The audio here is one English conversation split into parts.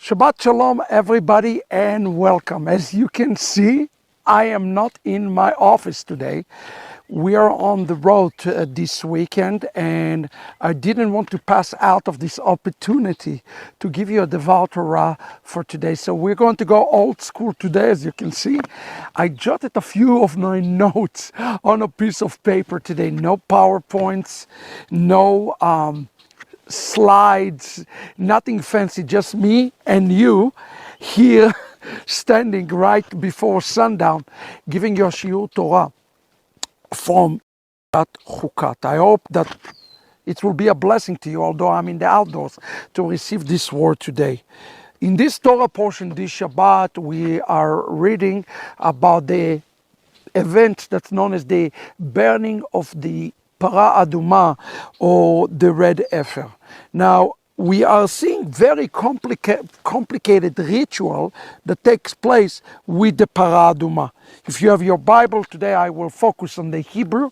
Shabbat Shalom, everybody, and welcome. As you can see, I am not in my office today. We are on the road this weekend, and I didn't want to pass out of this opportunity to give you a devout Torah for today. So we're going to go old school today, as you can see. I jotted a few of my notes on a piece of paper today. No PowerPoints, no slides, nothing fancy, just me and you here standing right before sundown, giving your Shiur Torah from that Chukat. I hope that it will be a blessing to you, although I'm in the outdoors, to receive this word today. In this Torah portion, this Shabbat, we are reading about the event that's known as the burning of the Para Aduma, or the red heifer. Now, we are seeing very complicated ritual that takes place with the Para Aduma. If you have your Bible today, I will focus on the Hebrew.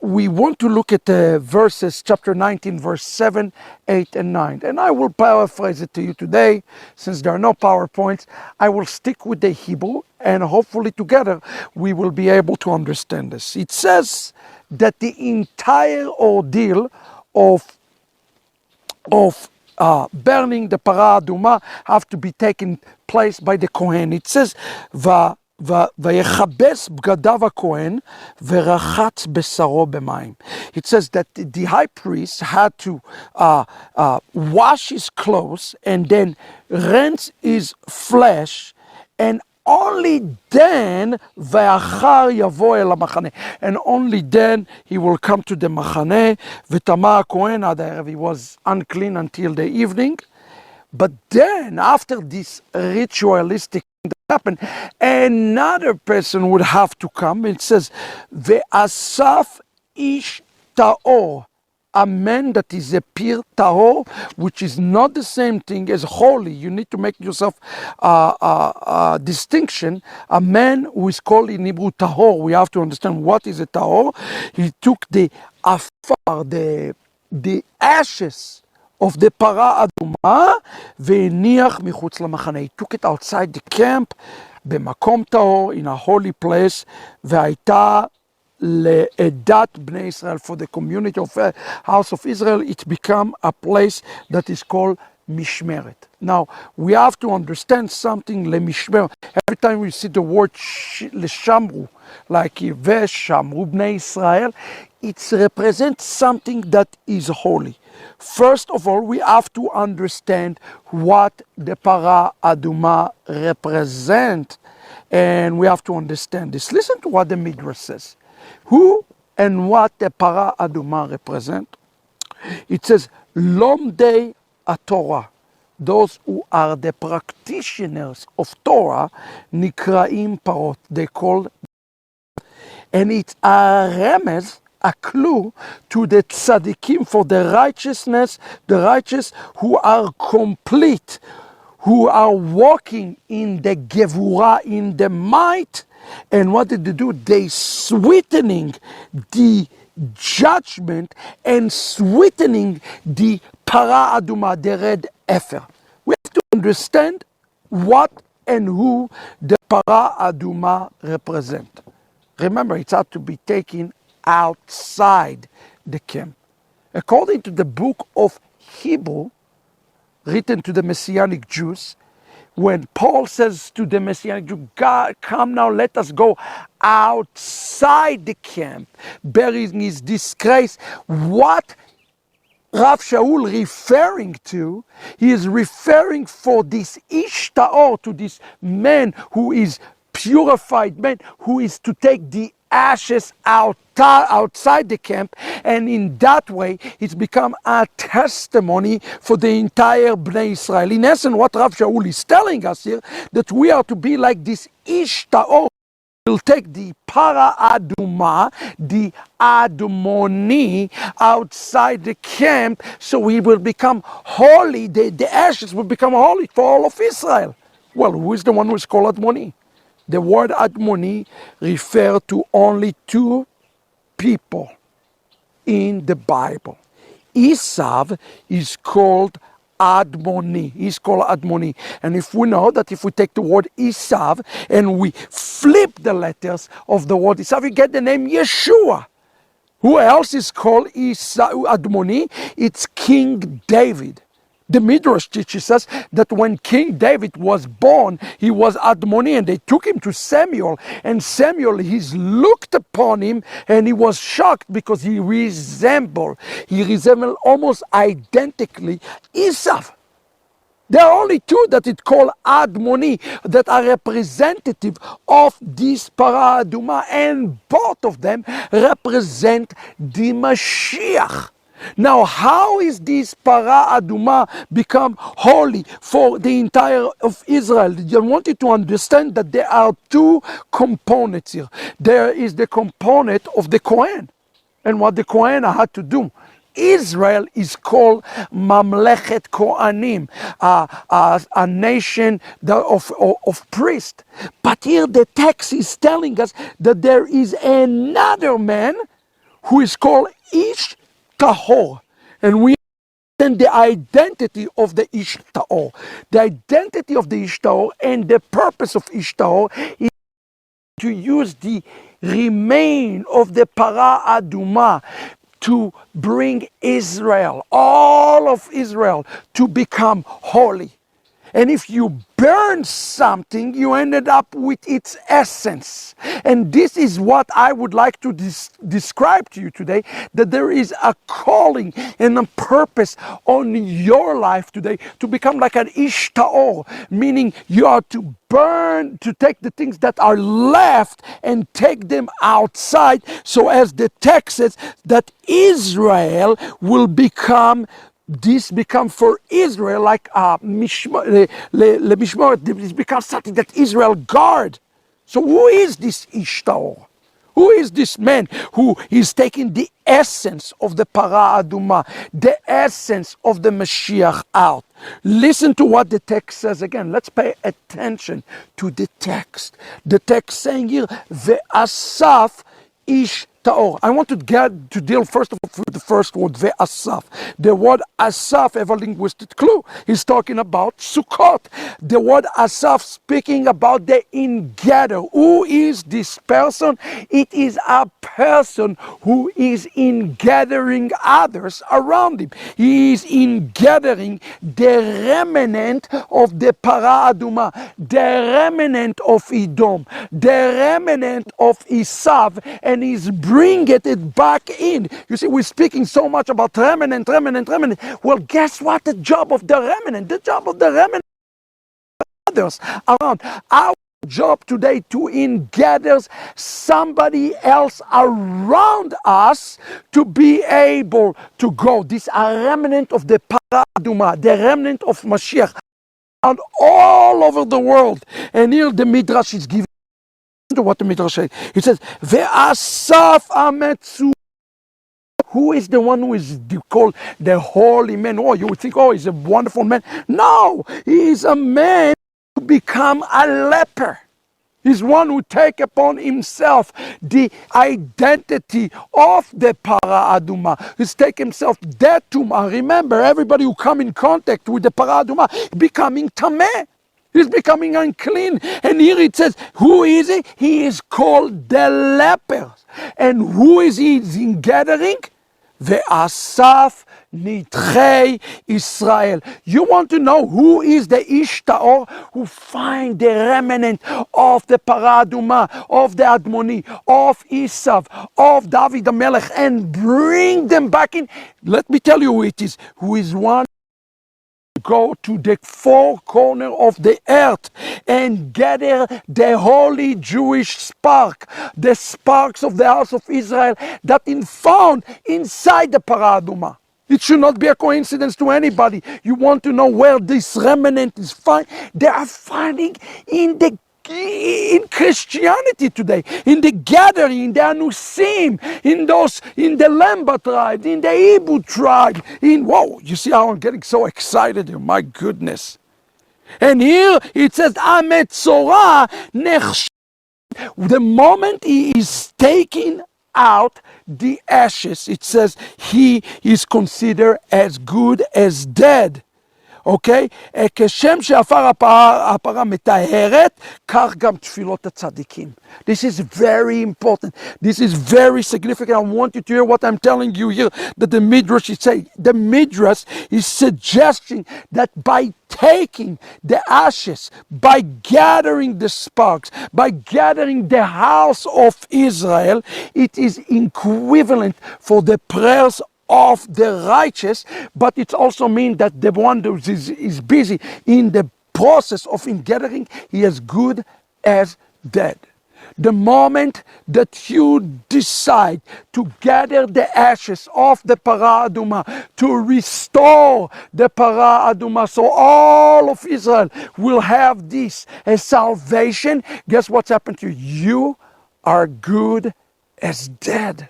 We want to look at the verses, chapter 19, verse 7, 8, and 9. And I will paraphrase it to you today. Since there are no PowerPoints, I will stick with the Hebrew, and hopefully together we will be able to understand this. It says that the entire ordeal of burning the Para Aduma have to be taken place by the Kohen. It says, ויכבס בגדיו הכהן ורחץ בשרו במים. It says that the high priest had to wash his clothes and then rinse his flesh, and only then ואחר יבוא אל המחנה, and only then he will come to the מחנה. וטמא הכהן עד הערב. He was unclean until the evening. But then, after this ritualistic thing that happened, another person would have to come. It says, "Ve'asaf Ish Tahor," a man that is a pure tahor, which is not the same thing as holy. You need to make yourself a distinction. A man who is called in Hebrew tahor. We have to understand what is a tahor. He took the afar, the ashes of the Para Aduma, והניח מחוץ למחנה. He took it outside the camp, במקום טהור, in a holy place, והייתה לעדת בני ישראל, for the community of house of Israel, it became a place that is called Mishmeret. Now, we have to understand something, leMishmeret. Every time we see the word לשמרו, like ושמרו בני ישראל, it represents something that is holy. First of all, we have to understand what the Para Aduma represent, and we have to understand this. Listen to what the Midrash says. Who and what the Para Aduma represent? It says, Lomdei Torah. Those who are the practitioners of Torah, Nikraim Parot. They call, and it's a remez, a clue to the tzaddikim, for the righteousness, the righteous who are complete, who are walking in the gevurah, in the might. And what did they do? They sweetening the judgment and sweetening the Para Aduma, the red heifer. We have to understand what and who the Para Aduma represent. Remember, it's had to be taken outside the camp. According to the book of Hebrew, written to the Messianic Jews, when Paul says to the Messianic Jew, God, come now, let us go outside the camp, bearing his disgrace, what Rav Shaul referring to, he is referring for this Ish Tahor, to this man who is purified man, who is to take the ashes outside the camp, and in that way it's become a testimony for the entire Bnei Israel. In essence, what Rav Shaul is telling us here, that we are to be like this Ish Tahor. We'll take the Para Aduma, the Adumoni, outside the camp, so we will become holy. The ashes will become holy for all of Israel. Well, who is the one who is called Admoni? The word Admoni refers to only two people in the Bible. Esav is called Admoni. He's called Admoni. And if we know that if we take the word Esav and we flip the letters of the word Esav, we get the name Yeshua. Who else is called Admoni? It's King David. The Midrash teaches us that when King David was born, he was Admoni, and they took him to Samuel. And Samuel, he's looked upon him, and he was shocked because he resembled almost identically Esav. There are only two that it called Admoni that are representative of this Para Aduma, and both of them represent the Mashiach. Now, how is this Para Aduma become holy for the entire of Israel? I want you to understand that there are two components here. There is the component of the Kohen, and what the Kohen had to do. Israel is called Mamlechet Kohanim, a nation of priests. But here the text is telling us that there is another man who is called Ish Tahor. And we understand the identity of the Ish Tahor. The identity of the Ish Tahor and the purpose of Ish Tahor is to use the remain of the Para Aduma to bring Israel, all of Israel, to become holy. And if you burn something, you ended up with its essence. And this is what I would like to describe to you today, that there is a calling and a purpose on your life today to become like an Ish Tahor, meaning you are to burn, to take the things that are left and take them outside, so as the text says that Israel will become for Israel like mishmar, this becomes something that Israel guard. So who is this Ish Tahor? Who is this man who is taking the essence of the Para Aduma, the essence of the Mashiach out? Listen to what the text says again. Let's pay attention to the text. The text saying here, Ve'asaf Ish Tahor. I want to deal first of all with the first word, Ve'asaf. The word Asaf, have a linguistic clue. He's talking about Sukkot. The word Asaf speaking about the ingather. Who is this person? It is a person who is in gathering others around him. He is in gathering the remnant of the Para Aduma, the remnant of Edom, the remnant of Esav, and he's bringing it back in. You see, we're speaking so much about remnant. Well, guess what? The job of the remnant others around. Our job today to gather somebody else around us to be able to go. This a remnant of the Paraduma, the remnant of Mashiach, and all over the world. And here the Midrash is giving to what the Midrash says. It says, Ve'asaf ametzu. Who is the one who is called the holy man? Oh, you would think, oh, he's a wonderful man. No, he is a man who become a leper. He's one who take upon himself the identity of the Para Aduma. He's take himself that tumah. Remember, everybody who come in contact with the Para Aduma becoming tameh. He's becoming unclean. And here it says, who is he? He is called the leper. And who is he in gathering? Ve'asaf nitchei Israel. You want to know who is the Ish Tahor who find the remnant of the Paraduma, of the Admoni, of Esav, of David the Melech, and bring them back in? Let me tell you who it is. Who is one go to the four corners of the earth and gather the holy Jewish spark, the sparks of the house of Israel that is found inside the Paraduma. It should not be a coincidence to anybody. You want to know where this remnant is found? They are finding in Christianity today, in the gathering, in the Anusim, in the Lemba tribe, in the Hebrew tribe, whoa, you see how I'm getting so excited here, my goodness. And here it says, Besorah According. The moment he is taking out the ashes, it says he is considered as good as dead. אוקיי? כשם שעפר הפרה מטהרת, כך גם תפילות הצדיקים. This is very important. This is very significant. I want you to hear what I'm telling you here, that the Midrash is saying. The Midrash is suggesting that by taking the ashes, by gathering the sparks, by gathering the house of Israel, it is equivalent for the prayers of the righteous, but it also means that the one who is busy in the process of gathering, he is good as dead. The moment that you decide to gather the ashes of the Parah Aduma, to restore the Parah Aduma, so all of Israel will have this as salvation, guess what's happened to you? You are good as dead.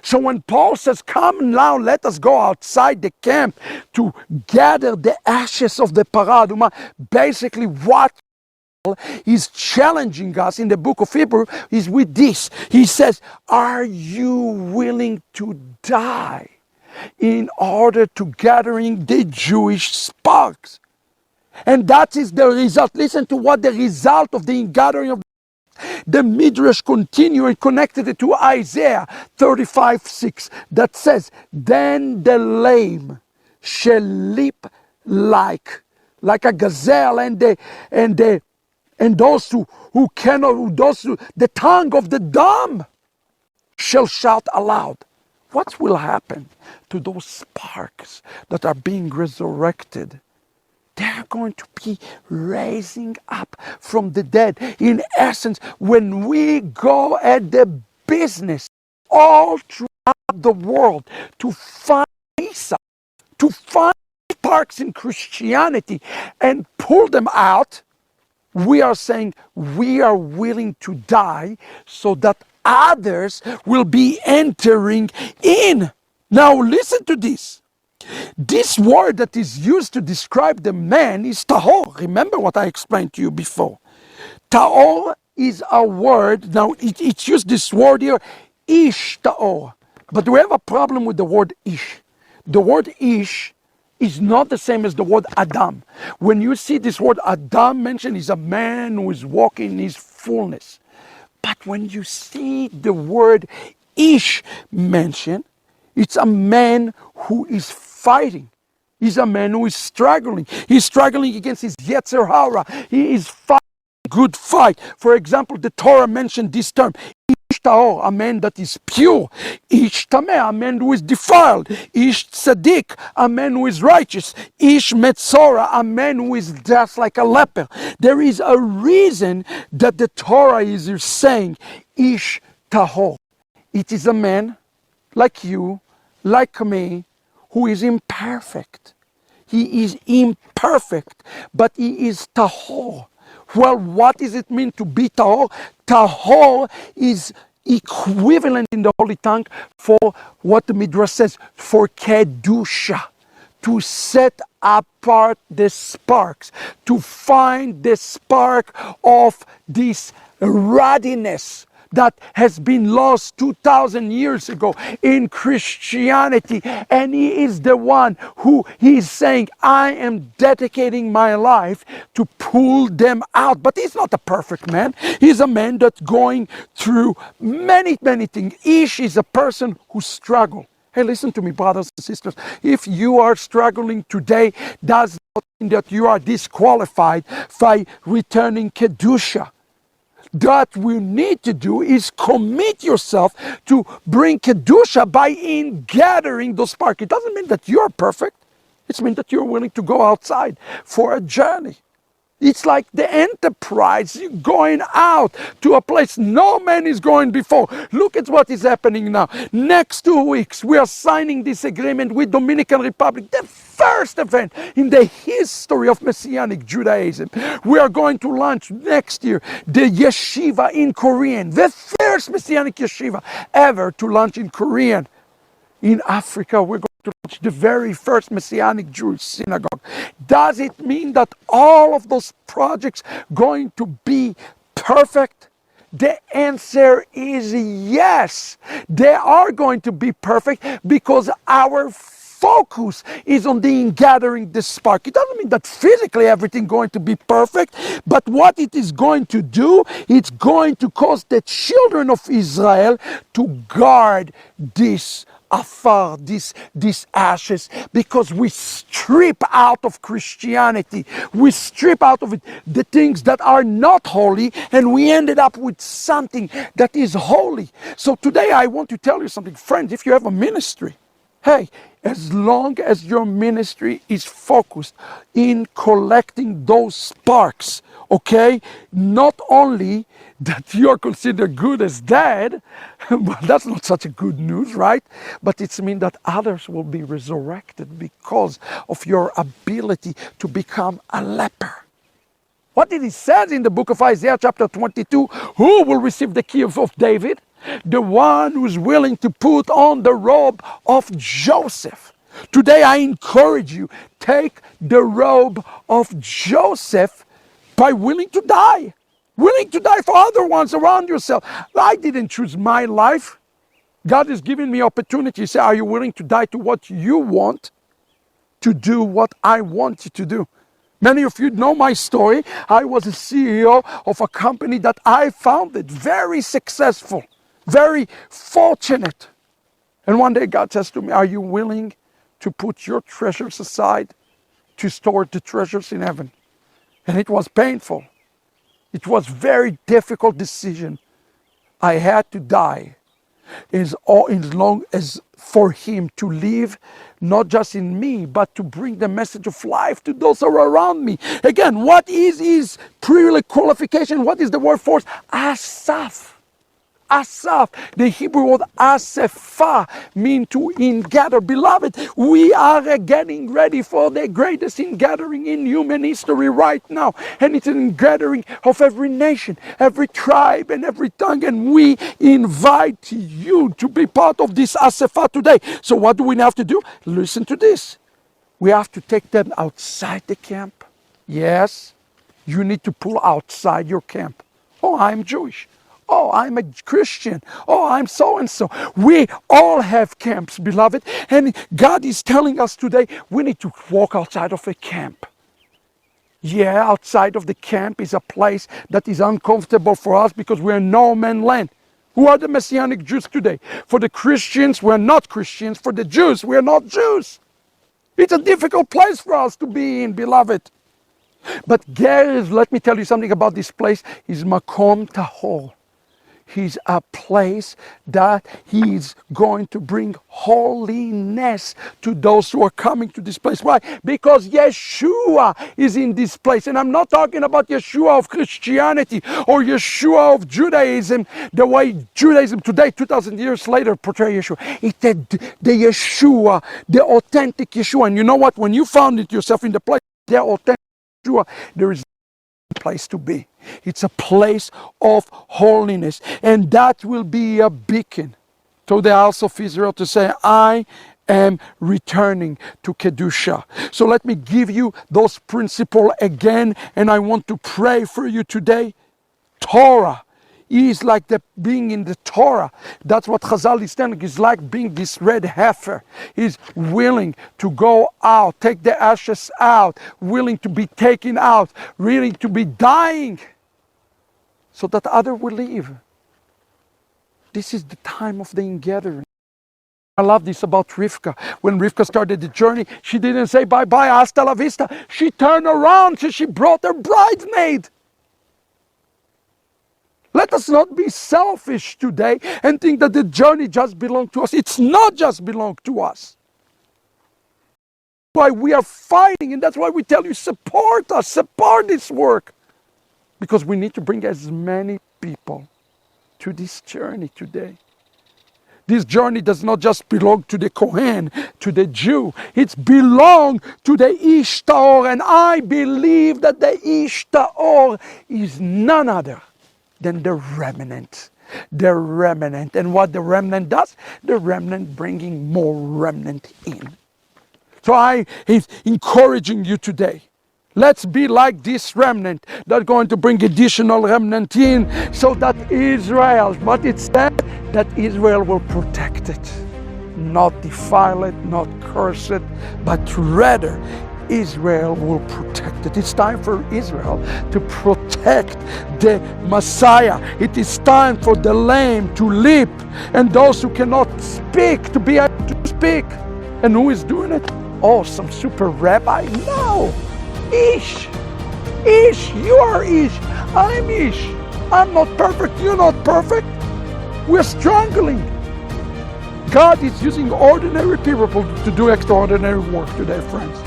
So when Paul says, come now, let us go outside the camp to gather the ashes of the Parah Aduma, basically what he's challenging us in the book of Hebrew is with this. He says, are you willing to die in order to gathering the Jewish sparks? And that is the result. Listen to what the result of the gathering of the Midrash continue and connected it to Isaiah 35:6 that says, then the lame shall leap like a gazelle, and those who cannot, the tongue of the dumb shall shout aloud. What will happen to those sparks that are being resurrected? They're going to be raising up from the dead. In essence, when we go at the business all throughout the world to find sparks in Christianity and pull them out, we are saying we are willing to die so that others will be entering in. Now listen to this. This word that is used to describe the man is tahor. Remember what I explained to you before. Tahor is a word, now it's used this word here, Ish Tahor. But we have a problem with the word Ish. The word Ish is not the same as the word Adam. When you see this word Adam mentioned, is a man who is walking in his fullness. But when you see the word Ish mentioned, it's a man who is fighting. He's a man who is struggling. He's struggling against his Yetzer Hara. He is fighting a good fight. For example, the Torah mentioned this term, Ish Tahor, a man that is pure. Ish Tameh, a man who is defiled. Ish Tzaddik, a man who is righteous. Ish Metzora, a man who is just like a leper. There is a reason that the Torah is saying Ish Tahor. It is a man like you, like me, who is imperfect. He is imperfect, but he is tahor. Well, what does it mean to be tahor? Tahor is equivalent in the Holy Tongue for what the Midrash says, for kedusha, to set apart the sparks, to find the spark of this ruddiness that has been lost 2,000 years ago in Christianity. And he is the one who he is saying, I am dedicating my life to pull them out. But he's not a perfect man. He's a man that's going through many, many things. Ish is a person who struggles. Hey, listen to me, brothers and sisters. If you are struggling today, does not mean that you are disqualified by returning Kedusha. What we need to do is commit yourself to bring Kedusha by gathering those sparks. It doesn't mean that you're perfect. It means that you're willing to go outside for a journey. It's like the Enterprise, you're going out to a place no man is going before. Look at what is happening now. Next 2 weeks, we are signing this agreement with Dominican Republic, the first event in the history of Messianic Judaism. We are going to launch next year the yeshiva in Korean, the first Messianic yeshiva ever to launch in Korean. In Africa, we're going to launch the very first Messianic Jewish synagogue. Does it mean that all of those projects going to be perfect? The answer is yes. They are going to be perfect because our focus is on the gathering the spark. It doesn't mean that physically everything going to be perfect, but what it is going to do, it's going to cause the children of Israel to guard this afar, these ashes, because we strip out of Christianity, we strip out of it the things that are not holy, and we ended up with something that is holy. So today I want to tell you something, friends. If you have a ministry, hey, as long as your ministry is focused in collecting those sparks, okay, not only that you're considered good as dead, but that's not such a good news, right? But it's mean that others will be resurrected because of your ability to become a leper. What did it say in the book of Isaiah chapter 22? Who will receive the key of David? The one who's willing to put on the robe of Joseph. Today I encourage you, take the robe of Joseph by willing to die. Willing to die for other ones around yourself. I didn't choose my life. God is giving me opportunity. He said, are you willing to die to what you want, to do what I want you to do? Many of you know my story. I was a CEO of a company that I founded, very successful, very fortunate. And one day God says to me, are you willing to put your treasures aside to store the treasures in heaven? And it was painful. It was very difficult decision. I had to die as long as for him to live, not just in me, but to bring the message of life to those who are around me. Again, what is his pre-qualification? What is the word for it? Asaf. Asaf, the Hebrew word asepha, mean to ingather. Beloved, we are getting ready for the greatest ingathering in human history right now. And it's an ingathering of every nation, every tribe, and every tongue. And we invite you to be part of this asepha today. So what do we have to do? Listen to this. We have to take them outside the camp. Yes, you need to pull outside your camp. Oh, I'm Jewish. Oh, I'm a Christian. Oh, I'm so-and-so. We all have camps, beloved. And God is telling us today, we need to walk outside of a camp. Yeah, outside of the camp is a place that is uncomfortable for us because we're no man's land. Who are the Messianic Jews today? For the Christians, we're not Christians. For the Jews, we're not Jews. It's a difficult place for us to be in, beloved. But let me tell you something about this place. Is Makom Tahor. He's a place that he's going to bring holiness to those who are coming to this place. Why? Because Yeshua is in this place. And I'm not talking about Yeshua of Christianity or Yeshua of Judaism, the way Judaism today, 2,000 years later, portray Yeshua. It's the Yeshua, the authentic Yeshua. And you know what? When you found it yourself in the place, the authentic Yeshua, there is place to be. It's a place of holiness, and that will be a beacon to the house of Israel to say, I am returning to Kedusha. So let me give you those principles again, and I want to pray for you today. Torah is like being in the Torah. That's what Chazal is telling. It's like being this red heifer. He's willing to go out, take the ashes out, willing to be taken out, willing to be dying so that other will live. This is the time of the ingathering. I love this about Rivkah. When Rivkah started the journey, she didn't say bye-bye, hasta la vista. She turned around, so she brought her bridesmaid. Let us not be selfish today and think that the journey just belongs to us. It's not just belong to us. That's why we are fighting, and that's why we tell you, support us, support this work. Because we need to bring as many people to this journey today. This journey does not just belong to the Kohen, to the Jew. It's belong to the Ish Tahor, and I believe that the Ish Tahor is none other than the remnant. The remnant. And what the remnant does? The remnant bringing more remnant in. So I is encouraging you today. Let's be like this remnant that's going to bring additional remnant in so that Israel, but it said that Israel will protect it. not defile it, not curse it, but rather Israel will protect it. It's time for Israel to protect the Messiah. It is time for the lame to leap and those who cannot speak to be able to speak. And who is doing it? Oh, some super rabbi? No! Ish! Ish! You are Ish! I'm Ish! I'm not perfect, you're not perfect! We're struggling! God is using ordinary people to do extraordinary work today, friends.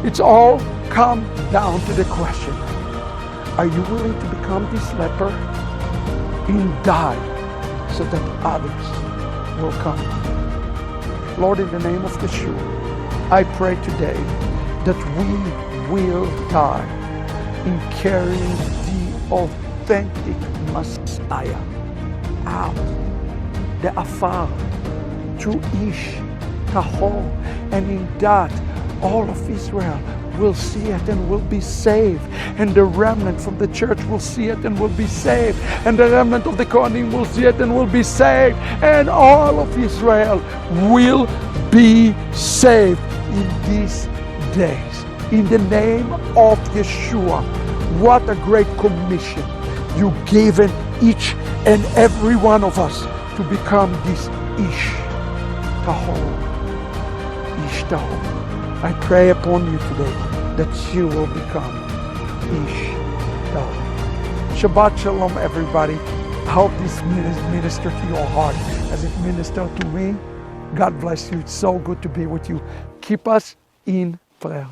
It's all come down to the question, are you willing to become this leper and die so that others will come? Lord, in the name of Yeshua, I pray today that we will die in carrying the authentic Messiah out, the Afar, through Ish Tahor, and in that all of Israel will see it and will be saved, and the remnant from the church will see it and will be saved, and the remnant of the Kohanim will see it and will be saved, and all of Israel will be saved in these days. In the name of Yeshua, what a great commission you've given each and every one of us to become this Ish Tahor. Ish Tahor. I pray upon you today that you will become Ish Tahor. Shabbat Shalom, everybody. I hope this ministered to your heart as it ministered to me. God bless you. It's so good to be with you. Keep us in prayer.